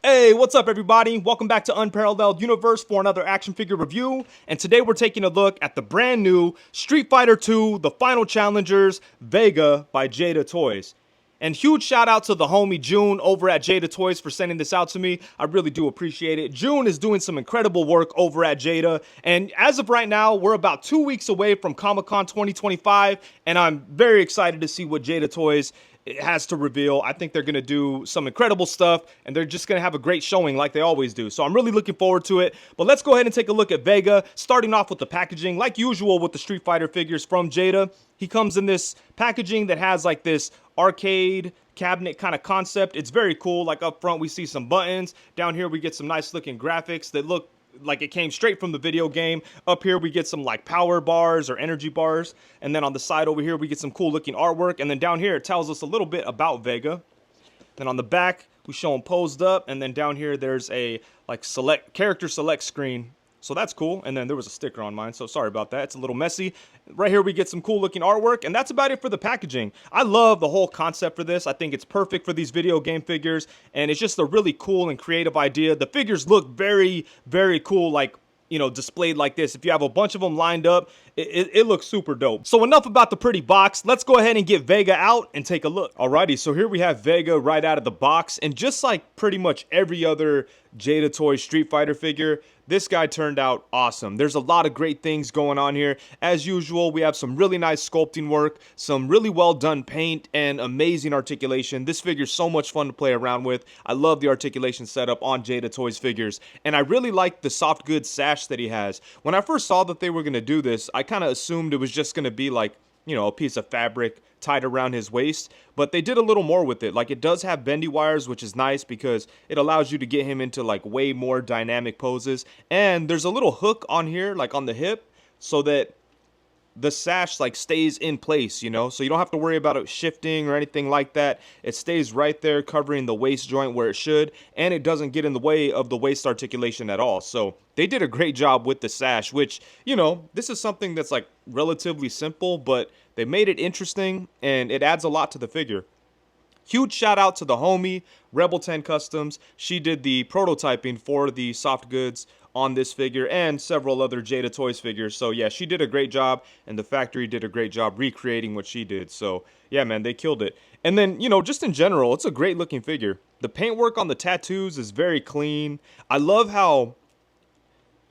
Hey, what's up everybody? Welcome back to Unparalleled Universe for another action figure review. And today we're taking a look at the brand new Street Fighter II, The Final Challengers, Vega by JadaToys. And huge shout out to the homie June over at JadaToys for sending this out to me. I really do appreciate it. June is doing some incredible work over at Jada. And as of right now, we're about 2 weeks away from Comic-Con 2025. And I'm very excited to see what JadaToys has to reveal. I think they're going to do some incredible stuff, and they're just going to have a great showing like they always do. So I'm really looking forward to it. But let's go ahead and take a look at Vega, starting off with the packaging. Like usual with the Street Fighter figures from Jada, he comes in this packaging that has like this arcade cabinet kind of concept. It's very cool. Like up front, we see some buttons. Down here, we get some nice looking graphics that look like it came straight from the video game. Up here we get some like power bars or energy bars, and then on the side over here we get some cool looking artwork, and then down here it tells us a little bit about Vega. Then on the back we show him posed up, and then down here there's a like character select screen. So that's cool. And then there was a sticker on mine, so sorry about that. It's a little messy. Right here we get some cool looking artwork, and that's about it for the packaging. I love the whole concept for this. I think it's perfect for these video game figures, and it's just a really cool and creative idea. The figures look very, very cool, like, you know, displayed like this. If you have a bunch of them lined up, it looks super dope. So enough about the pretty box. Let's go ahead and get Vega out and take a look. Alrighty, so here we have Vega right out of the box, and just like pretty much every other JadaToys Street Fighter figure, this guy turned out awesome. There's a lot of great things going on here. As usual, we have some really nice sculpting work, some really well done paint, and amazing articulation. This figure's so much fun to play around with. I love the articulation setup on JadaToys figures, and I really like the soft goods sash that he has. When I first saw that they were going to do this, I kind of assumed it was just going to be like, you know, a piece of fabric tied around his waist, but they did a little more with it. Like, it does have bendy wires, which is nice because it allows you to get him into like way more dynamic poses. And there's a little hook on here, like on the hip, so that the sash like stays in place, you know, so you don't have to worry about it shifting or anything like that. It stays right there covering the waist joint where it should, and it doesn't get in the way of the waist articulation at all. So they did a great job with the sash, which, you know, this is something that's like relatively simple, but they made it interesting and it adds a lot to the figure. Huge shout out to the homie, Rebel 10 Customs. She did the prototyping for the soft goods on this figure and several other JadaToys figures. So yeah, she did a great job, and the factory did a great job recreating what she did. So yeah, man, they killed it. And then, you know, just in general, it's a great looking figure. The paintwork on the tattoos is very clean. I love how,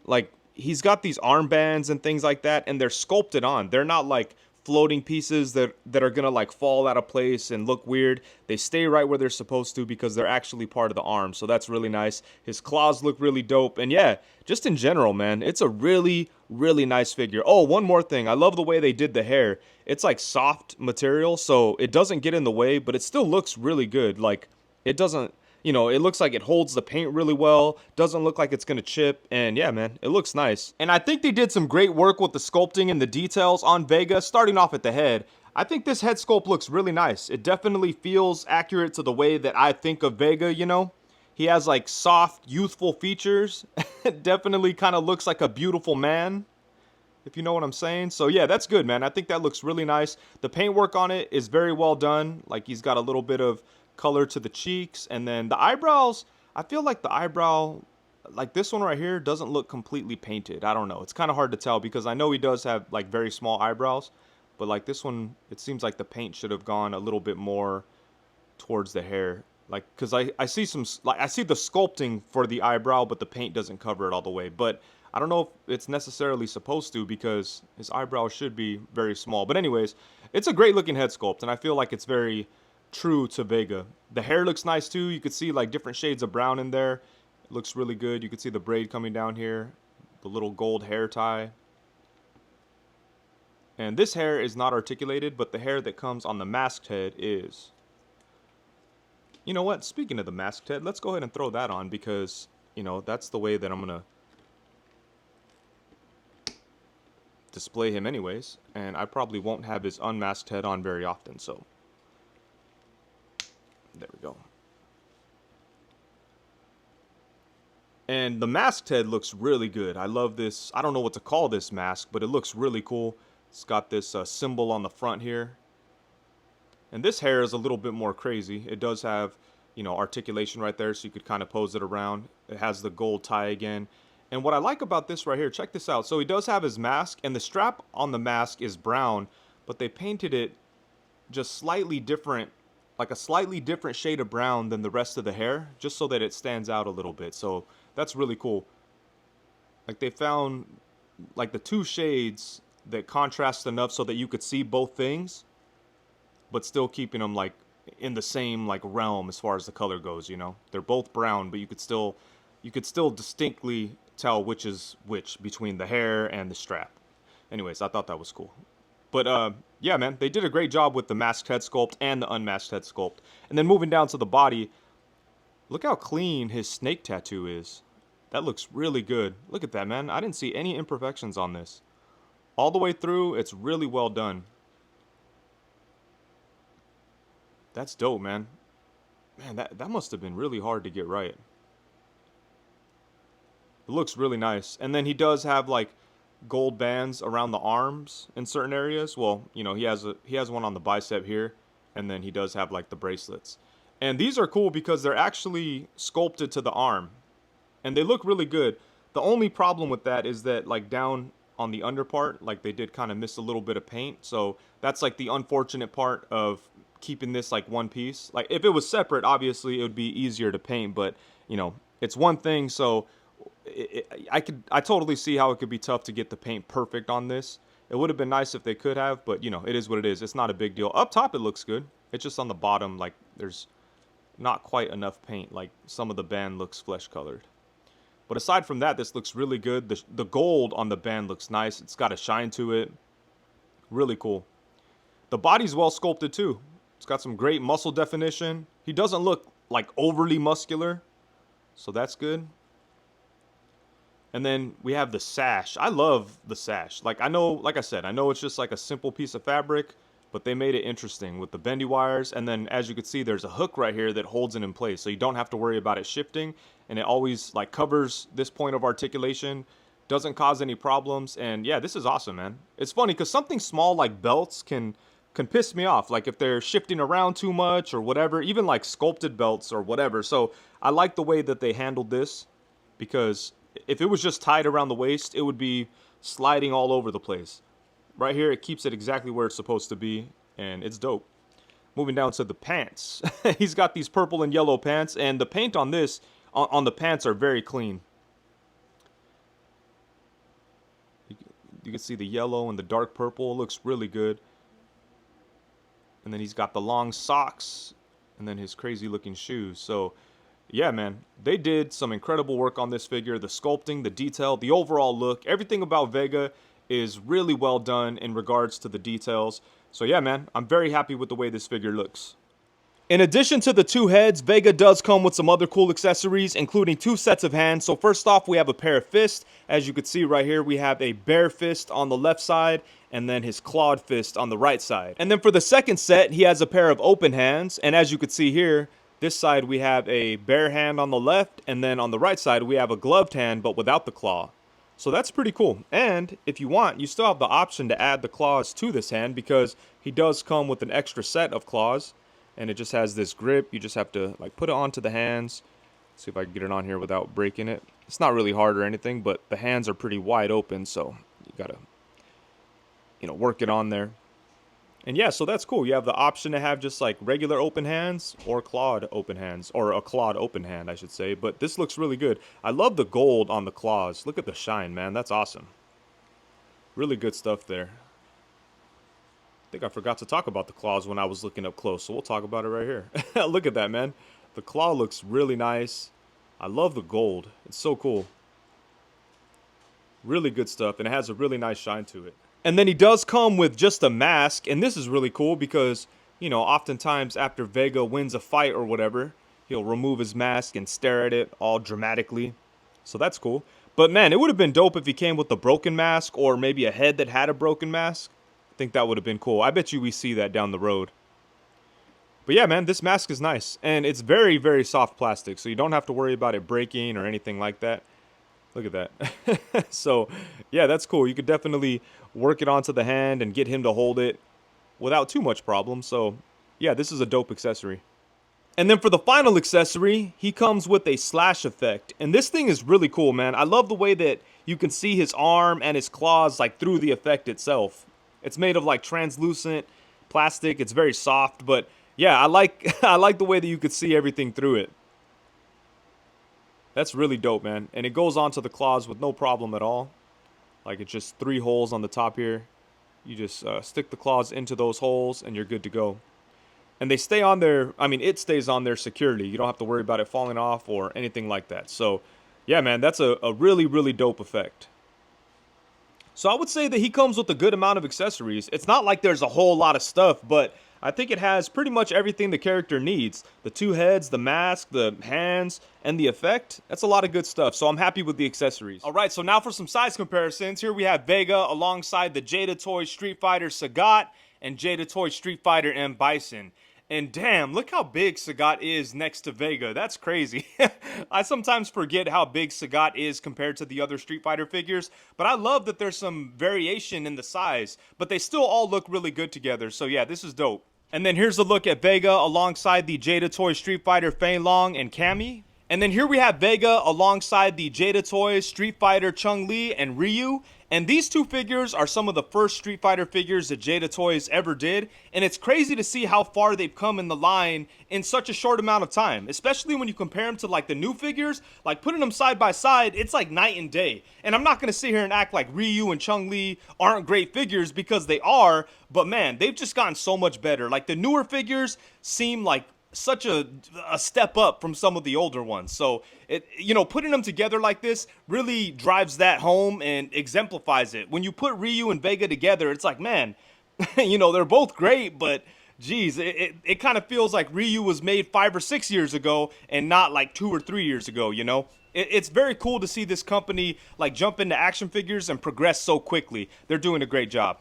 like, he's got these armbands and things like that, and they're sculpted on. They're not like floating pieces that are gonna like fall out of place and look weird. They stay right where they're supposed to because they're actually part of the arm. So that's really nice. His claws look really dope. And yeah, just in general, man, it's a really, really nice figure. Oh, one more thing. I love the way they did the hair. It's like soft material, so it doesn't get in the way, but it still looks really good. Like, it doesn't, you know, it looks like it holds the paint really well, doesn't look like it's gonna chip, and yeah, man, it looks nice. And I think they did some great work with the sculpting and the details on Vega, starting off at the head. I think this head sculpt looks really nice. It definitely feels accurate to the way that I think of Vega, you know? He has like soft, youthful features. It definitely kind of looks like a beautiful man, if you know what I'm saying. So yeah, that's good, man. I think that looks really nice. The paintwork on it is very well done. Like, he's got a little bit of color to the cheeks, and then the eyebrows, I feel like the eyebrow, like this one right here, doesn't look completely painted. I don't know, it's kind of hard to tell because I know he does have like very small eyebrows, but like this one, it seems like the paint should have gone a little bit more towards the hair, like, because I see some, like, I see the sculpting for the eyebrow, but the paint doesn't cover it all the way. But I don't know if it's necessarily supposed to, because his eyebrow should be very small. But anyways, it's a great looking head sculpt, and I feel like it's very true to Vega. The hair looks nice too. You could see like different shades of brown in there. It looks really good. You could see the braid coming down here, the little gold hair tie. And this hair is not articulated, but the hair that comes on the masked head is. You know what? Speaking of the masked head, let's go ahead and throw that on because, you know, that's the way that I'm gonna display him anyways. And I probably won't have his unmasked head on very often, so there we go. And the masked head looks really good. I love this. I don't know what to call this mask, but it looks really cool. It's got this symbol on the front here. And this hair is a little bit more crazy. It does have, you know, articulation right there, so you could kind of pose it around. It has the gold tie again. And what I like about this right here, check this out. So he does have his mask, and the strap on the mask is brown, but they painted it just slightly different, like a slightly different shade of brown than the rest of the hair, just so that it stands out a little bit. So that's really cool. Like they found like the two shades that contrast enough so that you could see both things, but still keeping them like in the same like realm as far as the color goes, you know. They're both brown, but you could still distinctly tell which is which between the hair and the strap. Anyways, I thought that was cool. But yeah, man, they did a great job with the masked head sculpt and the unmasked head sculpt. And then moving down to the body, look how clean his snake tattoo is. That looks really good. Look at that, man. I didn't see any imperfections on this. All the way through, it's really well done. That's dope, man. Man, that must have been really hard to get right. It looks really nice. And then he does have like gold bands around the arms in certain areas. Well, you know, he has one on the bicep here, and then he does have like the bracelets. And these are cool because they're actually sculpted to the arm, and they look really good. The only problem with that is that like down on the under part, like they did kind of miss a little bit of paint. So that's like the unfortunate part of keeping this like one piece. Like if it was separate, obviously it would be easier to paint, but you know, it's one thing. So I totally see how it could be tough to get the paint perfect on this. It would have been nice if they could have, but you know, it is what it is. It's not a big deal. Up top, it looks good. It's just on the bottom, like there's not quite enough paint. Like some of the band looks flesh colored. But aside from that, this looks really good. The gold on the band looks nice. It's got a shine to it. Really cool. The body's well sculpted too. It's got some great muscle definition. He doesn't look like overly muscular, so that's good. And then we have the sash. I love the sash. Like I said, I know it's just like a simple piece of fabric, but they made it interesting with the bendy wires. And then as you can see, there's a hook right here that holds it in place, so you don't have to worry about it shifting. And it always like covers this point of articulation, doesn't cause any problems. And yeah, this is awesome, man. It's funny because something small like belts can piss me off, like if they're shifting around too much or whatever, even like sculpted belts or whatever. So I like the way that they handled this, because if it was just tied around the waist, it would be sliding all over the place. Right here, it keeps it exactly where it's supposed to be, and it's dope. Moving down to the pants. He's got these purple and yellow pants, and the paint on this, on the pants, are very clean. You can see the yellow and the dark purple. It looks really good. And then he's got the long socks, and then his crazy looking shoes. So yeah, man, they did some incredible work on this figure. The sculpting, the detail, the overall look, everything about Vega is really well done in regards to the details. So yeah, man, I'm very happy with the way this figure looks. In addition to the two heads, Vega does come with some other cool accessories, including two sets of hands. So first off, we have a pair of fists. As you can see right here, we have a bare fist on the left side, and then his clawed fist on the right side. And then for the second set, he has a pair of open hands. And as you can see here, this side we have a bare hand on the left, and then on the right side we have a gloved hand but without the claw. So that's pretty cool. And if you want, you still have the option to add the claws to this hand, because he does come with an extra set of claws, and it just has this grip. You just have to like put it onto the hands. See if I can get it on here without breaking it. It's not really hard or anything, but the hands are pretty wide open, so you gotta, you know, work it on there. And yeah, so that's cool. You have the option to have just like regular open hands or clawed open hands, or a clawed open hand, I should say. But this looks really good. I love the gold on the claws. Look at the shine, man. That's awesome. Really good stuff there. I think I forgot to talk about the claws when I was looking up close, so we'll talk about it right here. Look at that, man. The claw looks really nice. I love the gold. It's so cool. Really good stuff, and it has a really nice shine to it. And then he does come with just a mask, and this is really cool because, you know, oftentimes after Vega wins a fight or whatever, he'll remove his mask and stare at it all dramatically. So that's cool. But man, it would have been dope if he came with a broken mask, or maybe a head that had a broken mask. I think that would have been cool. I bet you we see that down the road. But yeah, man, this mask is nice, and it's very, very soft plastic, so you don't have to worry about it breaking or anything like that. Look at that. So yeah, that's cool. You could definitely work it onto the hand and get him to hold it without too much problem. So yeah, this is a dope accessory. And then for the final accessory, he comes with a slash effect. And this thing is really cool, man. I love the way that you can see his arm and his claws like through the effect itself. It's made of like translucent plastic. It's very soft, but yeah, I like I like the way that you could see everything through it. That's really dope, man. And it goes onto the claws with no problem at all. Like it's just 3 holes on the top here. You just stick the claws into those holes and you're good to go. And they stay on there, I mean, it stays on there securely. You don't have to worry about it falling off or anything like that. So, yeah, man, that's a really, really dope effect. So I would say that he comes with a good amount of accessories. It's not like there's a whole lot of stuff, but I think it has pretty much everything the character needs. The 2 heads, the mask, the hands, and the effect. That's a lot of good stuff, so I'm happy with the accessories. All right, so now for some size comparisons. Here we have Vega alongside the JadaToys Street Fighter Sagat and JadaToys Street Fighter M Bison. And damn, look how big Sagat is next to Vega. That's crazy. I sometimes forget how big Sagat is compared to the other Street Fighter figures, but I love that there's some variation in the size, but they still all look really good together. So yeah, this is dope. And then here's a look at Vega alongside the JadaToys Street Fighter Fei Long and Cammy. And then here we have Vega alongside the JadaToys Street Fighter Chun-Li and Ryu. And these 2 figures are some of the first Street Fighter figures that JadaToys ever did. And it's crazy to see how far they've come in the line in such a short amount of time. Especially when you compare them to like the new figures. Like putting them side by side, it's like night and day. And I'm not going to sit here and act like Ryu and Chun-Li aren't great figures, because they are. But man, they've just gotten so much better. Like the newer figures seem like such a step up from some of the older ones. So it, you know, putting them together like this really drives that home and exemplifies it. When you put Ryu and Vega together, it's like, man, you know, they're both great, but geez, it kind of feels like Ryu was made 5 or 6 years ago and not like 2 or 3 years ago, you know? It's very cool to see this company like jump into action figures and progress so quickly. They're doing a great job.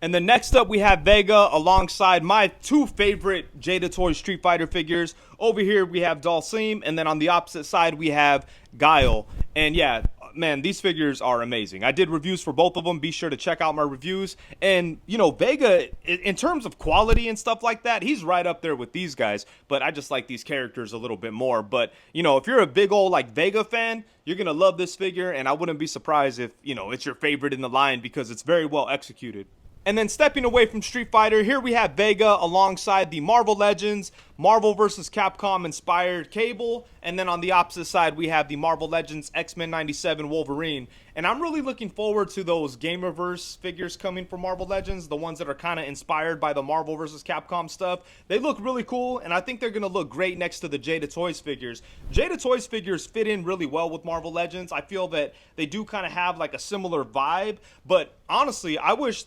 And then next up, we have Vega alongside my 2 favorite JadaToys Street Fighter figures. Over here, we have Dhalsim, and then on the opposite side, we have Guile. And yeah, man, these figures are amazing. I did reviews for both of them. Be sure to check out my reviews. And, you know, Vega, in terms of quality and stuff like that, he's right up there with these guys. But I just like these characters a little bit more. But, you know, if you're a big old, like, Vega fan, you're going to love this figure. And I wouldn't be surprised if, you know, it's your favorite in the line, because it's very well executed. And then stepping away from Street Fighter, here we have Vega alongside the Marvel Legends, Marvel vs. Capcom inspired Cable. And then on the opposite side, we have the Marvel Legends X-Men 97 Wolverine. And I'm really looking forward to those Gamerverse figures coming from Marvel Legends, the ones that are kind of inspired by the Marvel vs. Capcom stuff. They look really cool, and I think they're going to look great next to the JadaToys figures. JadaToys figures fit in really well with Marvel Legends. I feel that they do kind of have like a similar vibe, but honestly, I wish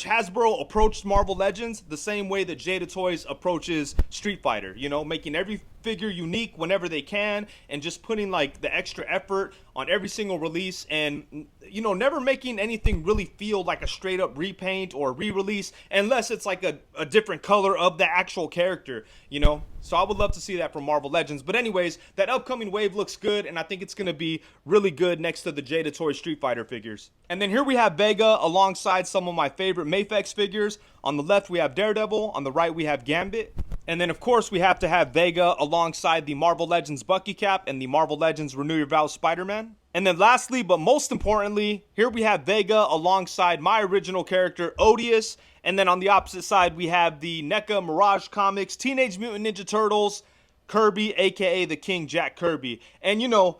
Hasbro approached Marvel Legends the same way that JadaToys approaches Street Fighter, you know, making every figure unique whenever they can, and just putting like the extra effort on every single release, and, you know, never making anything really feel like a straight up repaint or re-release, unless it's like a different color of the actual character, you know. So I would love to see that from Marvel Legends. But anyways, that upcoming wave looks good, and I think it's going to be really good next to the JadaToys Street Fighter figures. And then here we have Vega alongside some of my favorite Mafex figures. On the left, we have Daredevil. On the right, we have Gambit. And then, of course, we have to have Vega alongside the Marvel Legends Bucky Cap and the Marvel Legends Renew Your Vows Spider-Man. And then lastly, but most importantly, here we have Vega alongside my original character, Odious. And then on the opposite side, we have the NECA Mirage Comics Teenage Mutant Ninja Turtles Kirby, aka the King Jack Kirby. And, you know,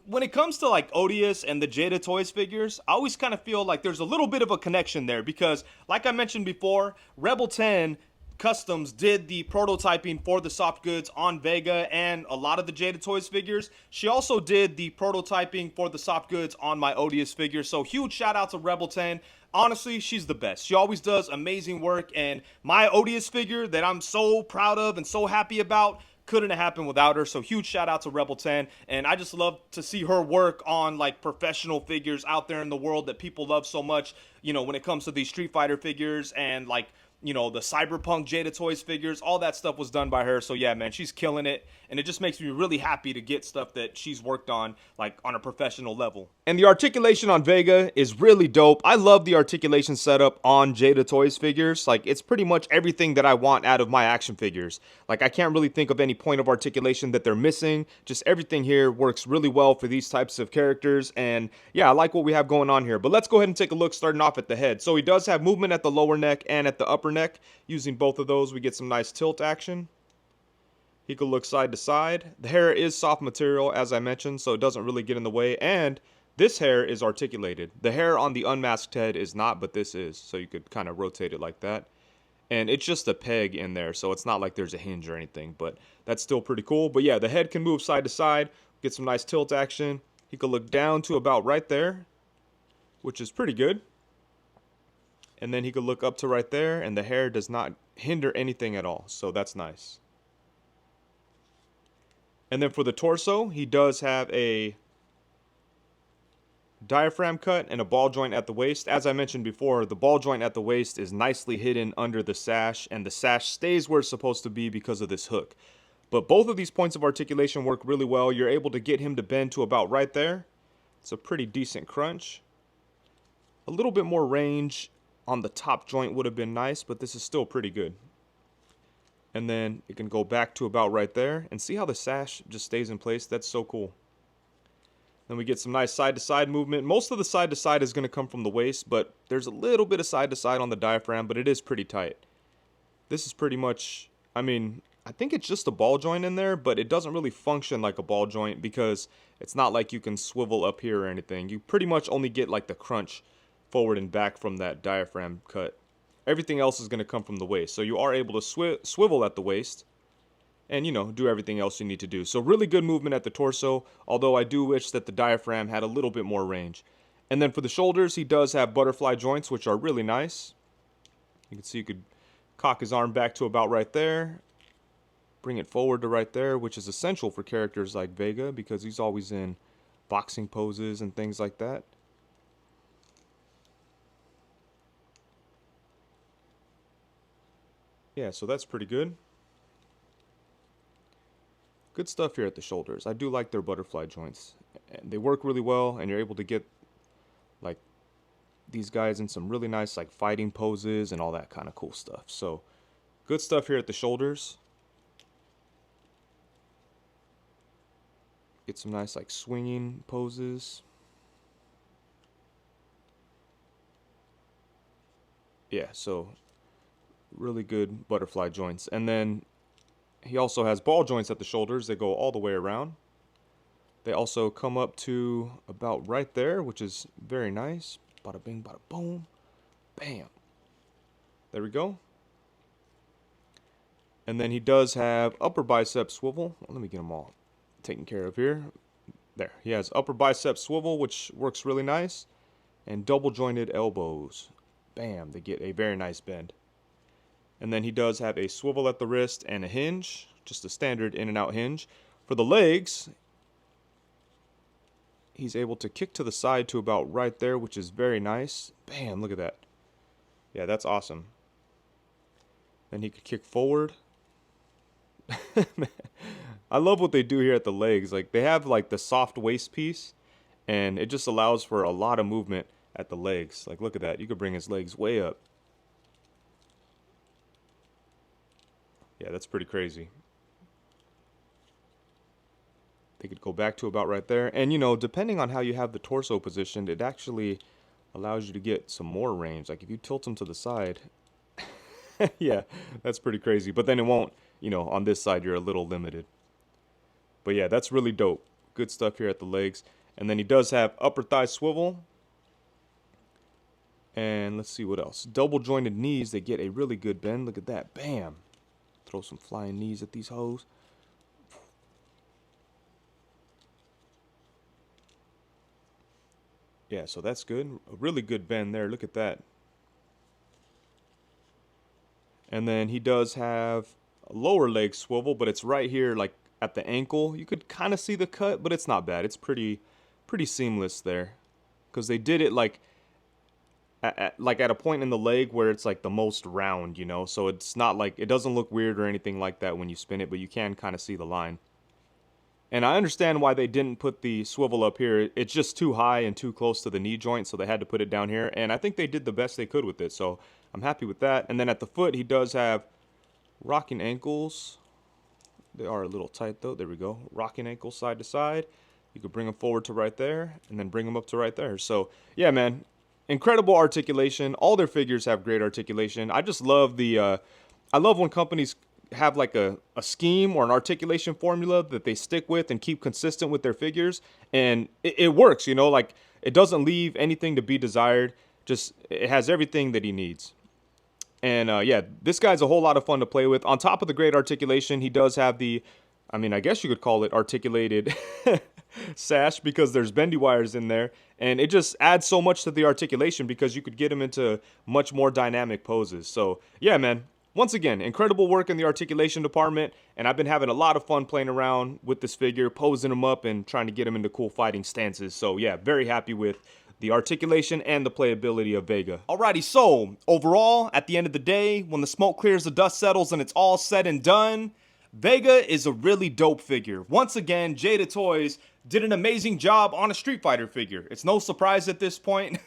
when it comes to like Odious and the JadaToys figures, I always kind of feel like there's a little bit of a connection there, because like I mentioned before, Rebel 10 Customs did the prototyping for the soft goods on Vega and a lot of the JadaToys figures. She also did the prototyping for the soft goods on my Odious figure. So huge shout out to Rebel 10. Honestly, she's the best. She always does amazing work, and my Odious figure that I'm so proud of and so happy about couldn't have happened without her. So huge shout out to Rebel 10, and I just love to see her work on like professional figures out there in the world that people love so much, you know, when it comes to these Street Fighter figures and like you know, the cyberpunk JadaToys figures, all that stuff was done by her. So yeah, man, she's killing it, and it just makes me really happy to get stuff that she's worked on, like on a professional level. And the articulation on Vega is really dope. I love the articulation setup on JadaToys figures. Like, it's pretty much everything that I want out of my action figures. Like, I can't really think of any point of articulation that they're missing. Just everything here works really well for these types of characters, and yeah, I like what we have going on here. But let's go ahead and take a look, starting off at the head. So he does have movement at the lower neck and at the upper neck. Using both of those, we get some nice tilt action. He could look side to side. The hair is soft material, as I mentioned, so it doesn't really get in the way. And this hair is articulated. The hair on the unmasked head is not, but this is. So you could kind of rotate it like that. And it's just a peg in there, so it's not like there's a hinge or anything. But that's still pretty cool. But yeah, the head can move side to side. Get some nice tilt action. He could look down to about right there, which is pretty good. And then he could look up to right there, and the hair does not hinder anything at all. So that's nice. And then for the torso, he does have a diaphragm cut and a ball joint at the waist. As I mentioned before, the ball joint at the waist is nicely hidden under the sash, and the sash stays where it's supposed to be because of this hook. But both of these points of articulation work really well. You're able to get him to bend to about right there. It's a pretty decent crunch. A little bit more range on the top joint would have been nice, but this is still pretty good. And then it can go back to about right there. And see how the sash just stays in place? That's so cool. Then we get some nice side-to-side movement. Most of the side-to-side is going to come from the waist, but there's a little bit of side-to-side on the diaphragm, but it is pretty tight. This is pretty much, I mean, I think it's just a ball joint in there, but it doesn't really function like a ball joint because it's not like you can swivel up here or anything. You pretty much only get like the crunch forward and back from that diaphragm cut. Everything else is going to come from the waist. So you are able to swivel at the waist and, you know, do everything else you need to do. So really good movement at the torso, although I do wish that the diaphragm had a little bit more range. And then for the shoulders, he does have butterfly joints, which are really nice. You can see you could cock his arm back to about right there, bring it forward to right there, which is essential for characters like Vega because he's always in boxing poses and things like that. Yeah, so that's pretty good. Good stuff here at the shoulders. I do like their butterfly joints. They work really well, and you're able to get like these guys in some really nice like fighting poses and all that kind of cool stuff. So good stuff here at the shoulders. Get some nice like swinging poses. Yeah, so really good butterfly joints. And then he also has ball joints at the shoulders. They go all the way around. They also come up to about right there, which is very nice. Bada bing, bada boom. Bam. There we go. And then he does have upper bicep swivel. Well, let me get them all taken care of here. There. He has upper bicep swivel, which works really nice. And double jointed elbows. Bam. They get a very nice bend. And then he does have a swivel at the wrist and a hinge, just a standard in and out hinge. For the legs, he's able to kick to the side to about right there, which is very nice. Bam, look at that. Yeah, that's awesome. Then he could kick forward. I love what they do here at the legs. Like, they have like the soft waist piece, and it just allows for a lot of movement at the legs. Like, look at that. You could bring his legs way up. Yeah, that's pretty crazy. They could go back to about right there. And, you know, depending on how you have the torso positioned, it actually allows you to get some more range. Like, if you tilt them to the side, yeah, that's pretty crazy. But then it won't, you know, on this side, you're a little limited. But, yeah, that's really dope. Good stuff here at the legs. And then he does have upper thigh swivel. And let's see what else. Double jointed knees, they get a really good bend. Look at that. Bam. Throw some flying knees at these hoes. Yeah, so that's good. A really good bend there. Look at that. And then he does have a lower leg swivel, but it's right here, like at the ankle. You could kind of see the cut, but it's not bad. It's pretty seamless there, because they did it like like at a point in the leg where it's like the most round, you know, so it's not like, it doesn't look weird or anything like that when you spin it, but you can kind of see the line. And I understand why they didn't put the swivel up here. It's just too high and too close to the knee joint, so they had to put it down here. And I think they did the best they could with it, so I'm happy with that. And then at the foot, he does have rocking ankles. They are a little tight, though. There we go. Rocking ankles side to side. You could bring them forward to right there, and then bring them up to right there. So, yeah, man. Incredible articulation. All their figures have great articulation. I just love the... I love when companies have like a scheme or an articulation formula that they stick with and keep consistent with their figures, and it works, you know, like it doesn't leave anything to be desired. Just it has everything that he needs. And yeah, this guy's a whole lot of fun to play with. On top of the great articulation, he does have the, I mean, I guess you could call it articulated sash, because there's bendy wires in there, and it just adds so much to the articulation because you could get him into much more dynamic poses. So yeah, man. Once again, incredible work in the articulation department, and I've been having a lot of fun playing around with this figure, posing him up and trying to get him into cool fighting stances. So yeah, very happy with the articulation and the playability of Vega. Alrighty, so overall, at the end of the day, when the smoke clears, the dust settles, and it's all said and done, Vega is a really dope figure. Once again, JadaToys did an amazing job on a Street Fighter figure. It's no surprise at this point.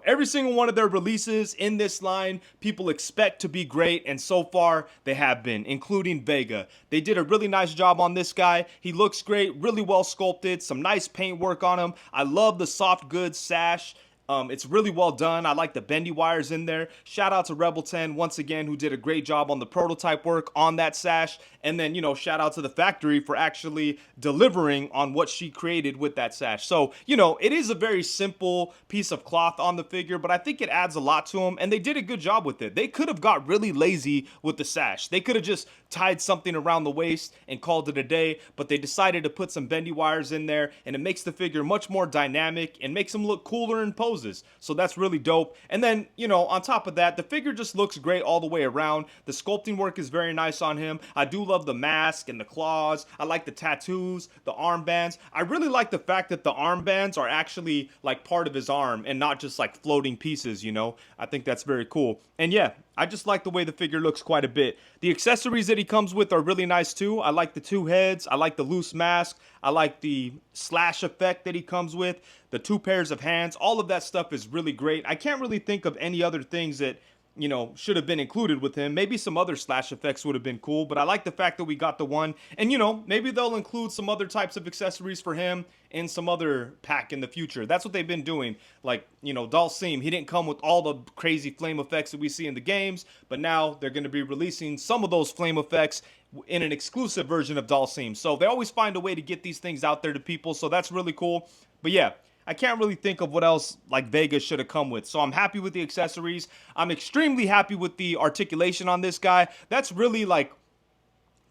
Every single one of their releases in this line, people expect to be great, and so far they have been, including Vega. They did a really nice job on this guy. He looks great, really well sculpted, some nice paint work on him. I love the soft goods sash. It's really well done. I like the bendy wires in there. Shout out to Rebel 10 once again, who did a great job on the prototype work on that sash. And then, you know, shout out to the factory for actually delivering on what she created with that sash. So, you know, it is a very simple piece of cloth on the figure, but I think it adds a lot to them, and they did a good job with it. They could have got really lazy with the sash. They could have just tied something around the waist and called it a day, but they decided to put some bendy wires in there, and it makes the figure much more dynamic and makes him look cooler in poses. So that's really dope. And then, you know, on top of that, the figure just looks great all the way around. The sculpting work is very nice on him. I do love the mask and the claws. I like the tattoos, the armbands. I really like the fact that the armbands are actually like part of his arm and not just like floating pieces, you know. I think that's very cool. And yeah, I just like the way the figure looks quite a bit. The accessories that he comes with are really nice too. I like the two heads. I like the loose mask. I like the slash effect that he comes with. The two pairs of hands. All of that stuff is really great. I can't really think of any other things that, you know, should have been included with him. Maybe some other slash effects would have been cool, but I like the fact that we got the one. And, you know, maybe they'll include some other types of accessories for him in some other pack in the future. That's what they've been doing. Like, you know, Dalsim, he didn't come with all the crazy flame effects that we see in the games, but now they're going to be releasing some of those flame effects in an exclusive version of Dalsim. So they always find a way to get these things out there to people, so that's really cool. But yeah, I can't really think of what else like Vega should have come with. So I'm happy with the accessories. I'm extremely happy with the articulation on this guy. That's really like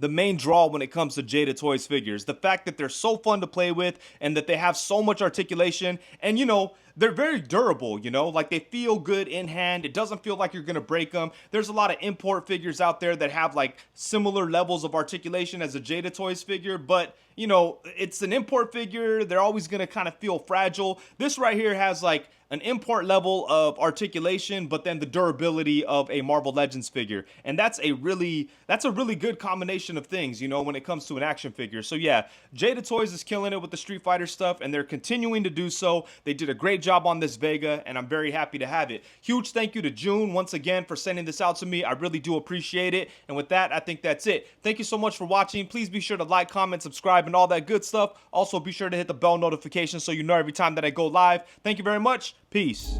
the main draw when it comes to JadaToys figures. The fact that they're so fun to play with and that they have so much articulation, and you know, they're very durable, you know, like they feel good in hand. It doesn't feel like you're gonna break them. There's a lot of import figures out there that have like similar levels of articulation as a JadaToys figure, but you know, it's an import figure. They're always gonna kind of feel fragile. This right here has like an import level of articulation, but then the durability of a Marvel Legends figure. And that's a really good combination of things, you know, when it comes to an action figure. So yeah, JadaToys is killing it with the Street Fighter stuff, and they're continuing to do so. They did a great job on this Vega, and I'm very happy to have it. Huge thank you to June once again for sending this out to me. I really do appreciate it. And with that, I think that's it. Thank you so much for watching. Please be sure to like, comment, subscribe, and all that good stuff. Also, be sure to hit the bell notification so you know every time that I go live. Thank you very much. Peace.